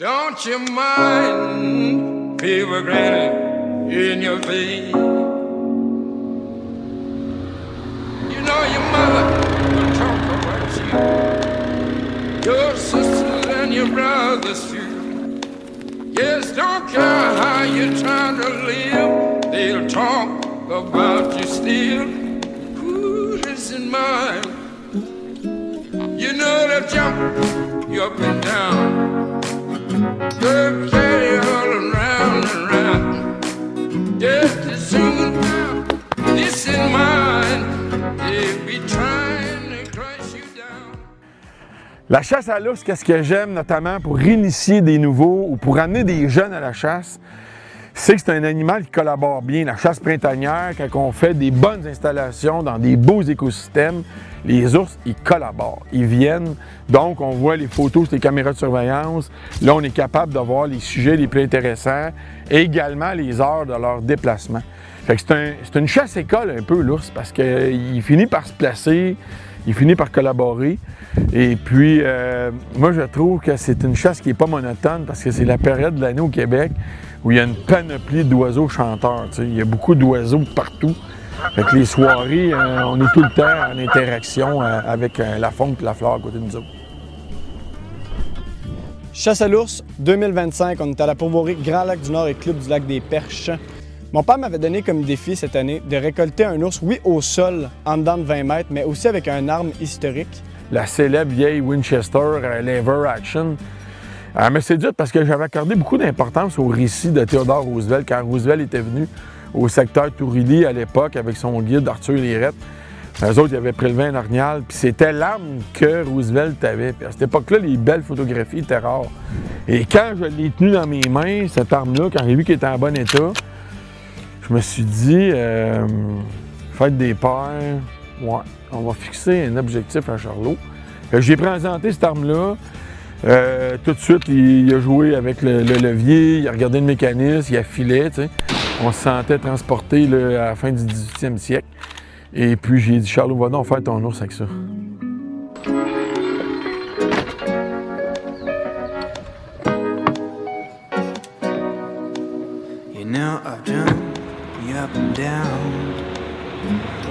Don't you mind people grinning in your face? You know your mother will talk about you, your sisters and your brothers too. Yes, don't care how you're trying to live, they'll talk about you still. Ooh, listen, mine. You know they'll jump you up and down. They'll carry you all around and around. Just as soon as this in mind, they'll be trying to crush you down. La chasse à l'ours, qu'est-ce que j'aime notamment pour initier des nouveaux ou pour amener des jeunes à la chasse, c'est que c'est un animal qui collabore bien. La chasse printanière, quand on fait des bonnes installations dans des beaux écosystèmes, les ours, ils collaborent, ils viennent. Donc, on voit les photos sur les caméras de surveillance. Là, on est capable de voir les sujets les plus intéressants et également les heures de leur déplacement. Fait que c'est une chasse-école un peu, l'ours, parce qu'il finit par se placer, il finit par collaborer. Et puis, moi, je trouve que c'est une chasse qui n'est pas monotone parce que c'est la période de l'année au Québec où il y a une panoplie d'oiseaux chanteurs. Tu sais. Il y a beaucoup d'oiseaux partout. Fait que les soirées, on est tout le temps en interaction avec la faune et la flore à côté de nous autres. Chasse à l'ours 2025, on est à la pourvoirie Grand Lac du Nord et Club du Lac des Perches. Mon père m'avait donné comme défi cette année de récolter un ours, oui, au sol, en dedans de 20 mètres, mais aussi avec une arme historique. La célèbre vieille Winchester Lever Action. Mais c'est dur parce que j'avais accordé beaucoup d'importance au récit de Theodore Roosevelt quand Roosevelt était venu au secteur Tourilly à l'époque avec son guide Arthur Lirette. Eux autres, ils avaient prélevé un orignal, puis c'était l'arme que Roosevelt avait. Puis à cette époque-là, les belles photographies étaient rares. Et quand je l'ai tenue dans mes mains, cette arme-là, quand j'ai vu qu'elle était en bon état, je me suis dit, faites des paires, ouais, on va fixer un objectif à Charlot. J'ai présenté cette arme-là. Tout de suite, il a joué avec le levier, il a regardé le mécanisme, il a filé, tu sais. On se sentait transporté là, à la fin du 18e siècle. Et puis j'ai dit, Charlot, va donc faire ton ours avec ça. You know I've done you up and down.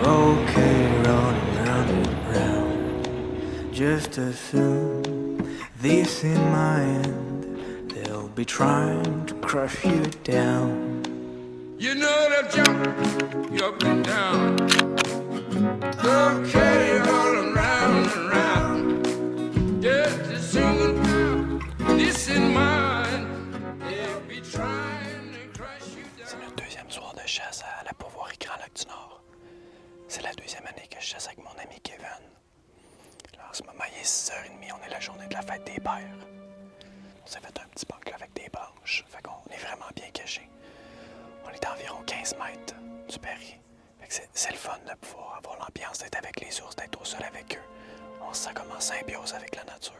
Okay, rolling round and round. Just as soon this in my end, they'll be trying to crush you down. You know they'll jump you up and down. They'll carry you all around and around. Just as soon as this in mind, they'll be trying to crush you down. C'est notre deuxième soir de chasse à la pourvoirie Grand Lac du Nord. C'est la deuxième année que je chasse avec mon ami Kevin. Là, en ce moment, il est 6h30, on est la journée de la fête des pères. On s'est fait un petit banc là avec des branches, fait qu'on est vraiment bien cachés. On est à environ 15 mètres du Perrier. C'est le fun de pouvoir avoir l'ambiance d'être avec les ours, d'être au sol avec eux. On se sent comme en symbiose avec la nature.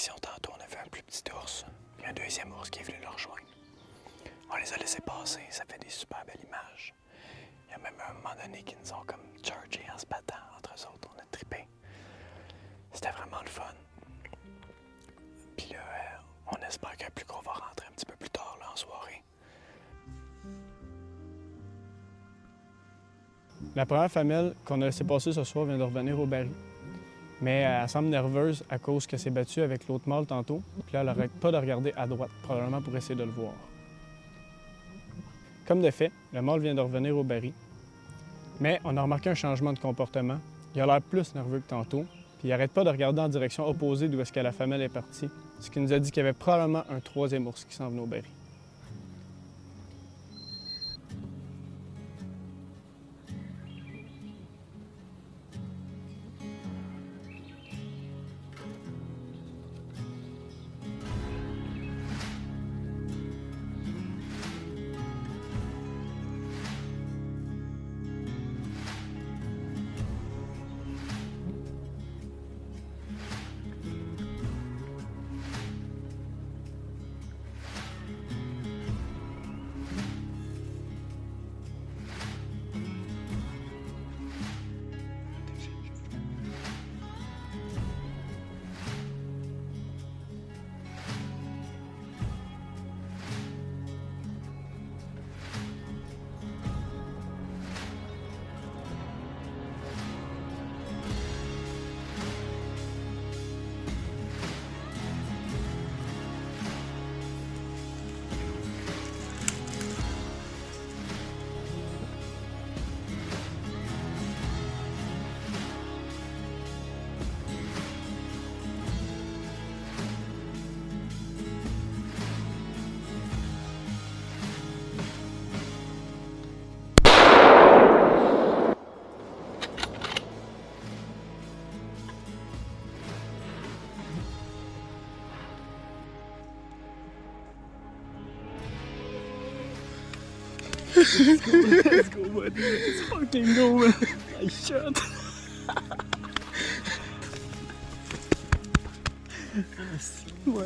d'action tantôt, on a vu un plus petit ours, puis un deuxième ours qui est venu le rejoindre. On les a laissés passer, ça fait des super belles images. Il y a même un moment donné qui nous ont comme chargé en se battant entre eux autres, on a trippé. C'était vraiment le fun. Puis là, on espère qu'un plus gros va rentrer un petit peu plus tard là, en soirée. La première femelle qu'on a laissée passer ce soir vient de revenir au baril. Mais elle semble nerveuse à cause qu'elle s'est battue avec l'autre mâle tantôt. Puis là, elle n'arrête pas de regarder à droite, probablement pour essayer de le voir. Comme de fait, le mâle vient de revenir au baril. Mais on a remarqué un changement de comportement. Il a l'air plus nerveux que tantôt. Puis il n'arrête pas de regarder en direction opposée d'où est-ce que la femelle est partie. Ce qui nous a dit qu'il y avait probablement un troisième ours qui s'en venait au baril. Let's go, buddy. Let's fucking go, man. I shot. Wow.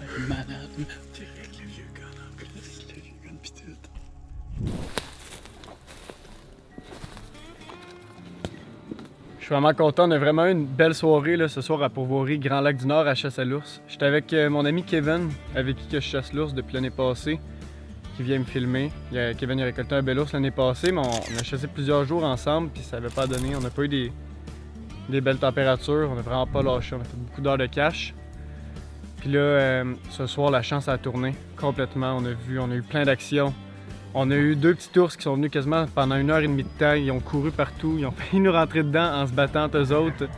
I'm malade, man. Direct le vieux gun en plus. Le vieux gun pis tout. Je suis vraiment content. On a vraiment eu une belle soirée là, ce soir à Pourvoirie, Grand Lac du Nord, à chasse à l'ours. J'étais avec mon ami Kevin, avec qui que je chasse l'ours depuis l'année passée, qui vient me filmer. Kevin a récolté un bel ours l'année passée, mais on a chassé plusieurs jours ensemble, puis ça n'avait pas donné. On n'a pas eu des belles températures, on n'a vraiment pas lâché. On a fait beaucoup d'heures de cache. Puis là, ce soir, la chance a tourné complètement. On a eu plein d'actions. On a eu deux petits ours qui sont venus quasiment pendant 1h30 de temps. Ils ont couru partout, ils ont failli nous rentrer dedans en se battant entre eux autres.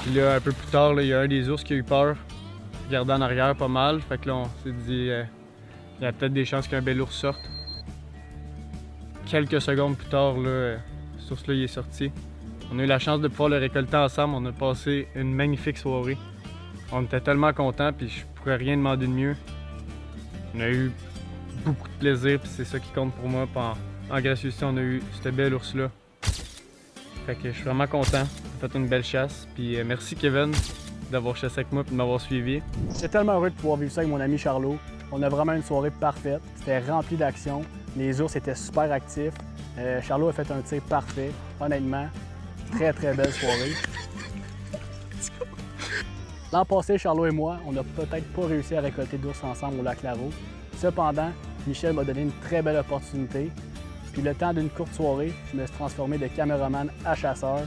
Puis là, un peu plus tard, là, il y a un des ours qui a eu peur, regardant en arrière pas mal. Fait que là, on s'est dit, il y a peut-être des chances qu'un bel ours sorte. Quelques secondes plus tard, là, cet ours-là, il est sorti. On a eu la chance de pouvoir le récolter ensemble. On a passé une magnifique soirée. On était tellement contents, puis je pourrais rien demander de mieux. On a eu beaucoup de plaisir, puis c'est ça qui compte pour moi. En gracieuseté, on a eu ce bel ours-là. Fait que je suis vraiment content. On a fait une belle chasse. Puis merci Kevin d'avoir chassé avec moi et de m'avoir suivi. J'étais tellement heureux de pouvoir vivre ça avec mon ami Charlot. On a vraiment une soirée parfaite. C'était rempli d'action. Les ours étaient super actifs. Charlot a fait un tir parfait. Honnêtement, très belle soirée. L'an passé, Charlot et moi, on n'a peut-être pas réussi à récolter d'ours ensemble au lac Larreau. Cependant, Michel m'a donné une très belle opportunité. Puis le temps d'une courte soirée, je me suis transformé de caméraman à chasseur.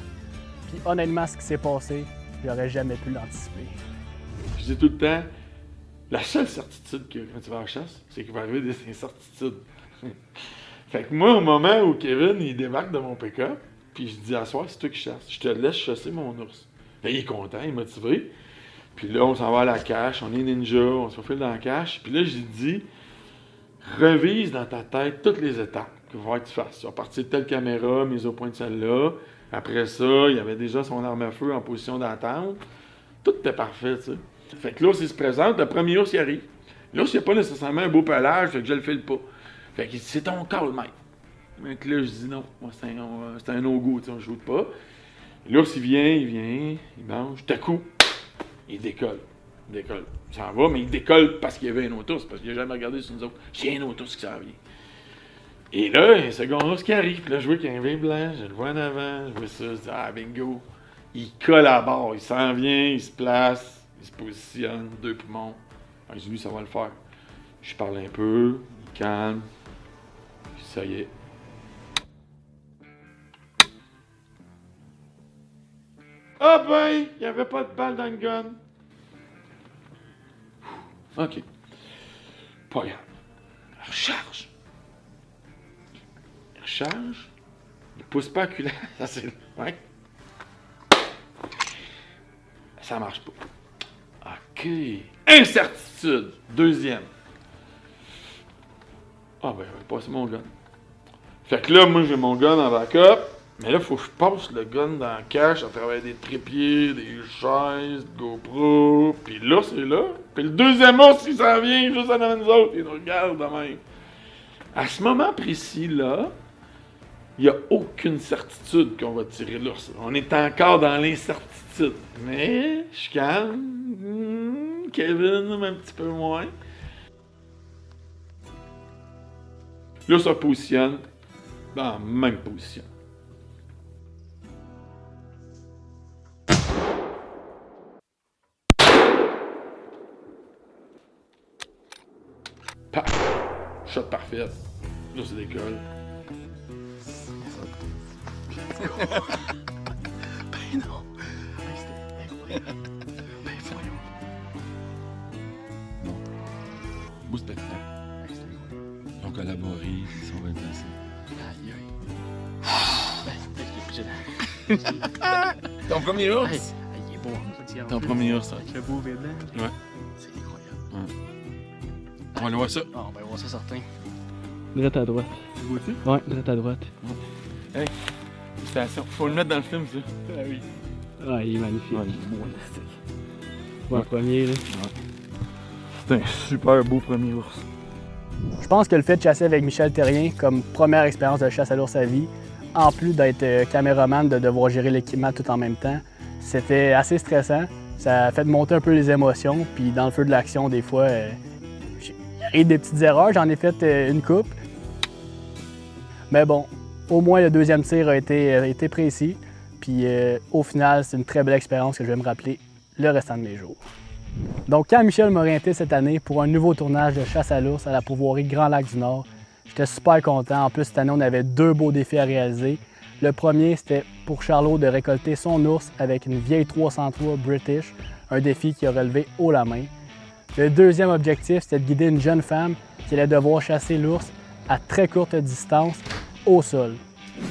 Puis honnêtement, ce qui s'est passé, j'aurais jamais pu l'anticiper. Je dis tout le temps, la seule certitude que quand tu vas à la chasse, c'est qu'il va arriver des incertitudes. Fait que moi, au moment où Kevin il débarque de mon pick-up, puis je dis à soir, c'est toi qui chasses. Je te laisse chasser mon ours. Là, il est content, il est motivé. Puis là, on s'en va à la cache, on est ninja, on se faufile dans la cache. Puis là, j'ai dit, revise dans ta tête toutes les étapes qu'il va falloir que tu fasses. Tu vas partir de telle caméra, mise au point de celle-là. Après ça, il y avait déjà son arme à feu en position d'attente. Tout était parfait, tu sais. Fait que l'ours, il se présente, le premier ours, il arrive. L'ours, il n'a pas nécessairement un beau pelage, fait que je le file pas. Fait qu'il dit, c'est ton call, mec. Donc là, je dis non, moi, c'est un no-go, tu sais, on ne joue pas. L'ours, il vient, il mange, tout à coup, il décolle. Il s'en va, mais il décolle parce qu'il y avait un autre ours, parce qu'il n'a jamais regardé sur nous autres. J'ai un autre ours qui s'en vient. Et là, il y a un second ours qui arrive, puis là, je vois qu'il y a un vin blanc, je le vois en avant, je vois ça, je dis, ah, bingo. Il colle à bord, il s'en vient, il se place, il se positionne, 2 poumons. Alors, je dis, lui, ça va le faire. Je parle un peu, il calme, puis ça y est. Ah ben, il n'y avait pas de balle dans le gun. OK. Pas grave. Recharge. Il recharge. Il pousse pas à culot. Ça, c'est... Ouais. Ça marche pas. OK. Incertitude. Deuxième. Ah ben, je vais passer mon gun. Fait que là, moi, j'ai mon gun en backup. Mais là, il faut que je passe le gun dans la cache à travers des trépieds, des chaises, GoPro. Puis là, c'est là. Puis le deuxième ours, il s'en vient juste en avant de nous autres. Il nous regarde de même. À ce moment précis-là, il n'y a aucune certitude qu'on va tirer l'ours. On est encore dans l'incertitude. Mais je suis calme. Kevin, un petit peu moins. Là, ça positionne dans la même position. Paf! Shot parfait. Là, c'est décolle. Ben non. C'était incroyable. Ben voyons. Beau spectacle. Ils ont collaboré, ils sont bien placés. Aïe aïe. Ben, Ton premier ours? Aïe, il est beau. Ton premier ours, ça. Avec le beau V blanc. Ouais. C'est incroyable. On va aller voir ça. Ah, on va voir ça certain. Direct à droite. Tu vois-tu? Ouais, direct à droite. Hey, félicitations. Faut le mettre dans le film, ça. Ah oui. Ah, il est magnifique. Ouais, il est beau, Pour un premier, là. c'est un super beau premier ours. Je pense que le fait de chasser avec Michel Terrien comme première expérience de chasse à l'ours à vie, en plus d'être caméraman, de devoir gérer l'équipement tout en même temps, c'était assez stressant. Ça a fait monter un peu les émotions, puis dans le feu de l'action, des fois, il arrive des petites erreurs. J'en ai fait une coupe. Mais bon, au moins le deuxième tir a été précis. Puis au final, c'est une très belle expérience que je vais me rappeler le restant de mes jours. Donc quand Michel m'a orienté cette année pour un nouveau tournage de chasse à l'ours à la pourvoirie Grand Lac du Nord, j'étais super content. En plus, cette année, on avait 2 beaux défis à réaliser. Le premier, c'était pour Charlot de récolter son ours avec une vieille 303 British, un défi qui a relevé haut la main. Le deuxième objectif, c'était de guider une jeune femme qui allait devoir chasser l'ours à très courte distance au sol.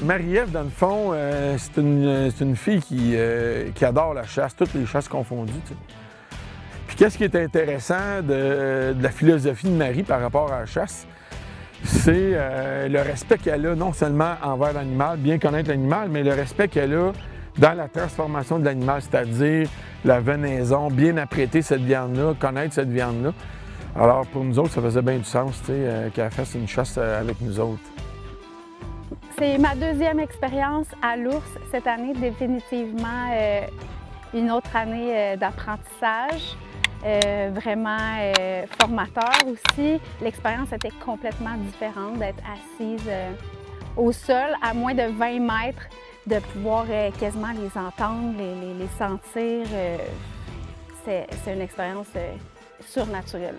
Marie-Ève, dans le fond, c'est une fille qui adore la chasse, toutes les chasses confondues. Tu sais. Puis qu'est-ce qui est intéressant de la philosophie de Marie par rapport à la chasse, c'est le respect qu'elle a non seulement envers l'animal, bien connaître l'animal, mais le respect qu'elle a dans la transformation de l'animal, c'est-à-dire la venaison, bien apprêter cette viande-là, connaître cette viande-là. Alors pour nous autres, ça faisait bien du sens qu'elle fasse une chasse avec nous autres. C'est ma deuxième expérience à l'ours cette année, définitivement une autre année d'apprentissage, vraiment formateur aussi. L'expérience était complètement différente d'être assise au sol à moins de 20 mètres, de pouvoir quasiment les entendre, les sentir. C'est une expérience surnaturelle.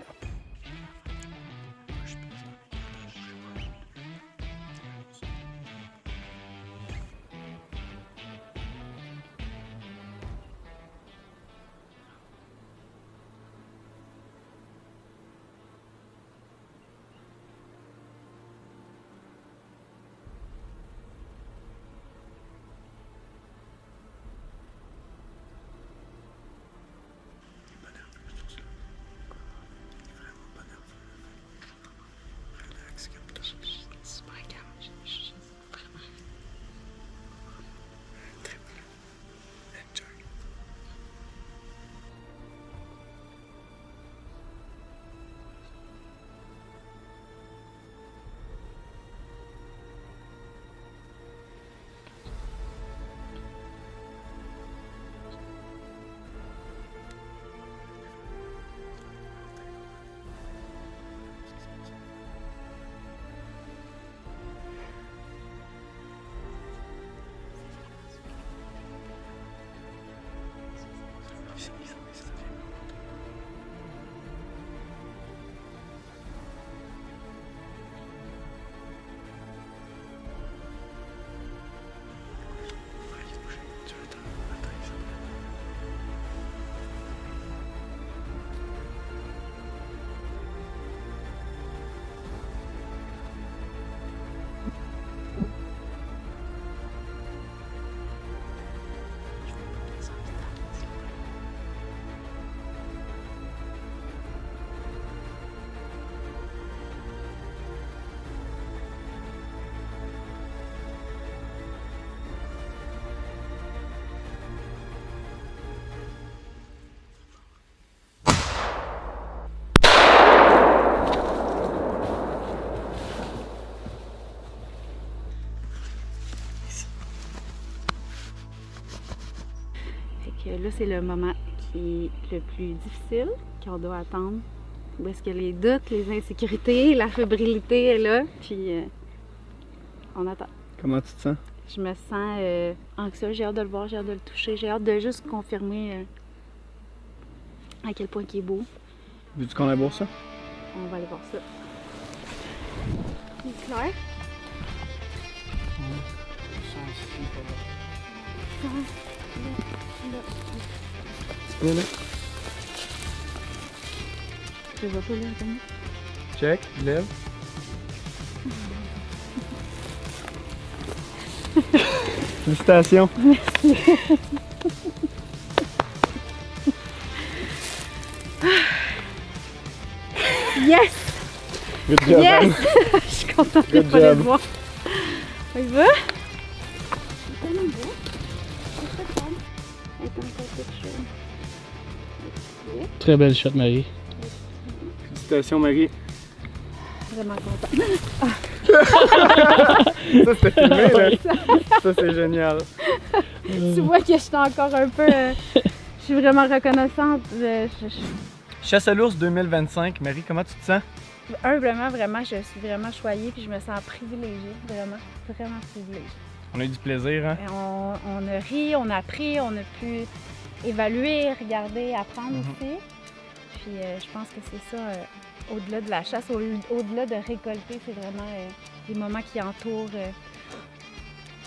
que là, c'est le moment qui est le plus difficile, qu'on doit attendre. Où est-ce que les doutes, les insécurités, la fébrilité est là, puis on attend. Comment tu te sens? Je me sens anxieuse, j'ai hâte de le voir, j'ai hâte de le toucher, j'ai hâte de juste confirmer à quel point il est beau. Veux-tu qu'on aille voir ça? On va aller voir ça. Il est clair? Là, là. Je le vois pas là, attends. Check, lève. Félicitations. Yes! Good job. Yes! Je suis contente de Good pas le job. voir. On y va? Très belle shot, Marie. Félicitations, Marie. Vraiment contente. Ça, c'était filmé, là. Ça, c'est génial. Tu vois que je suis encore un peu... je suis vraiment reconnaissante. Chasse à l'ours 2025. Marie, comment tu te sens? Humblement, vraiment, je suis vraiment choyée puis je me sens privilégiée. Vraiment, vraiment privilégiée. On a eu du plaisir, hein? Et on a ri, on a appris, on a pu évaluer, regarder, apprendre aussi. Puis je pense que c'est ça, au-delà de la chasse, au-delà de récolter, c'est vraiment les moments qui entourent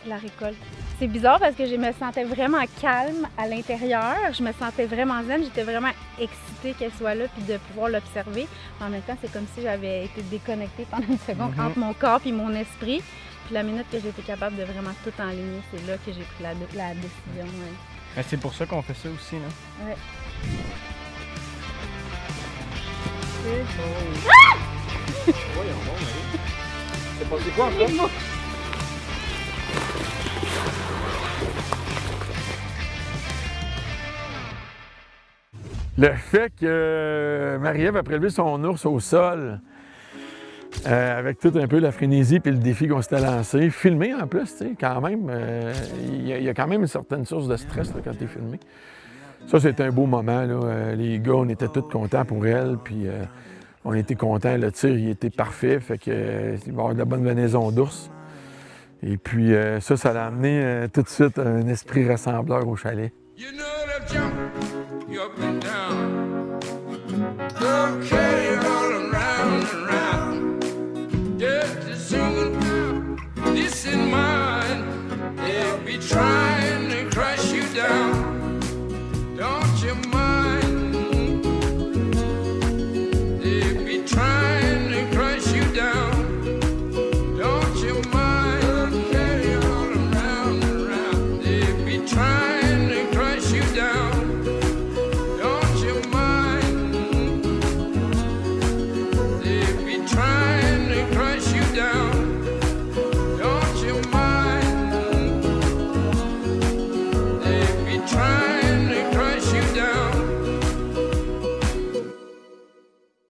la récolte. C'est bizarre parce que je me sentais vraiment calme à l'intérieur, je me sentais vraiment zen, j'étais vraiment excitée qu'elle soit là puis de pouvoir l'observer. En même temps, c'est comme si j'avais été déconnectée pendant une seconde entre mon corps et mon esprit. Puis la minute que j'ai été capable de vraiment tout enligner, c'est là que j'ai pris la décision. Ouais. Ben, c'est pour ça qu'on fait ça aussi, là. Ouais. C'est passé quoi encore? Le fait que Marie-Ève a prélevé son ours au sol, avec tout un peu la frénésie puis le défi qu'on s'était lancé, filmé en plus, tu sais, quand même, il y a quand même une certaine source de stress là, quand tu es filmé. Ça, c'était un beau moment, là. Les gars, on était tous contents pour elle, puis on était contents. Le tir, il était parfait, fait que il va y avoir de la bonne venaison d'ours. Et puis ça l'a amené tout de suite un esprit rassembleur au chalet. You know that jump, you up and down. Okay, all around and round. Just as soon as this in mind, they'll be trying to crush you down.